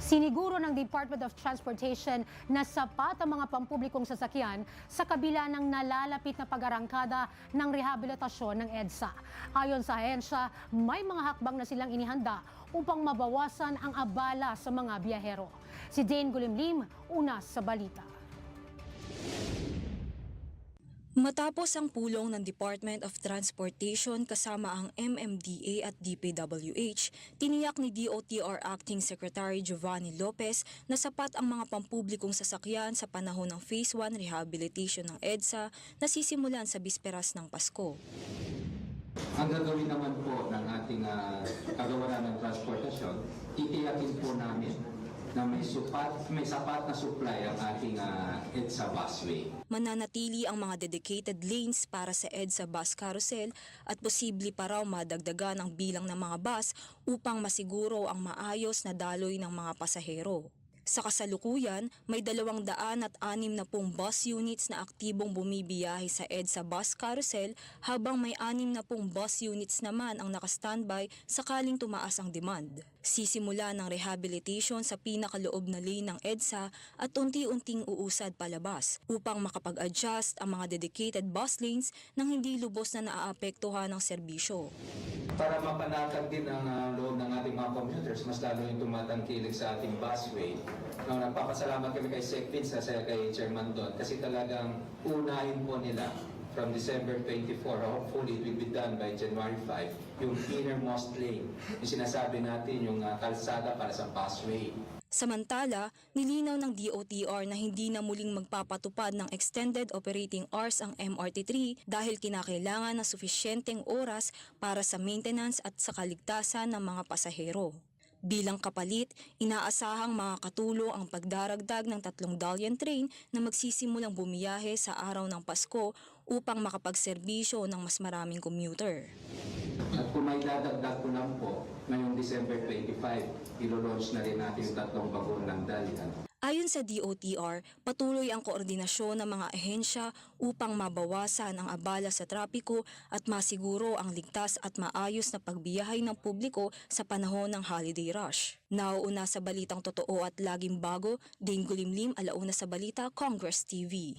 Siniguro ng Department of Transportation na sapat ang mga pampublikong sasakyan sa kabila ng nalalapit na pag-arangkada ng rehabilitasyon ng EDSA. Ayon sa ahensya, may mga hakbang na silang inihanda upang mabawasan ang abala sa mga biyahero. Si Dane Gulimlim, una sa balita. Matapos ang pulong ng Department of Transportation kasama ang MMDA at DPWH, tiniyak ni DOTR Acting Secretary Giovanni Lopez na sapat ang mga pampublikong sasakyan sa panahon ng Phase 1 Rehabilitation ng EDSA na sisimulan sa bisperas ng Pasko. Ang gagawin naman po ng ating kagawaran ng transportasyon, titiyakin po namin na may sapat na supply ang ating EDSA busway. Mananatili ang mga dedicated lanes para sa EDSA bus carousel at posible pa raw madagdagan ang bilang ng mga bus upang masiguro ang maayos na daloy ng mga pasahero. Sa kasalukuyan, may 260 bus units na aktibong bumibiyahe sa EDSA bus carousel habang may 60 bus units naman ang nakastandby sakaling tumaas ang demand. Sisimula ng rehabilitation sa pinakaloob na lane ng EDSA at unti-unting uusad palabas upang makapag-adjust ang mga dedicated bus lanes nang hindi lubos na naaapektuhan ng serbisyo. Para mapanatag din ang loob ng ating mga commuters, mas lalo yung tumatangkilik sa ating busway. Nagpapasalamat kami kay SecFins at kay Chairman Don kasi talagang unahin po nila from December 24, hopefully it will be done by January 5, yung innermost lane, yung sinasabi natin yung kalsada para sa busway. Samantala, nilinaw ng DOTR na hindi na muling magpapatupad ng extended operating hours ang MRT3 dahil kinakailangan ng sufisyenteng oras para sa maintenance at sa kaligtasan ng mga pasahero. Bilang kapalit, inaasahang makakatulong ang pagdaragdag ng 3 Dalian train na magsisimulang bumiyahe sa araw ng Pasko upang makapagserbisyo ng mas maraming commuter. At kung may dadagdag ko lang po, ngayong December 25, ilo-launch na rin natin yung 3 bagon ng Dalian. Ayon sa DOTR, patuloy ang koordinasyon ng mga ahensya upang mabawasan ang abala sa trapiko at masiguro ang ligtas at maayos na pagbiyahe ng publiko sa panahon ng holiday rush. Nauuna sa balitang totoo at laging bago, Dane Gulimlim, alauna sa balita, Congress TV.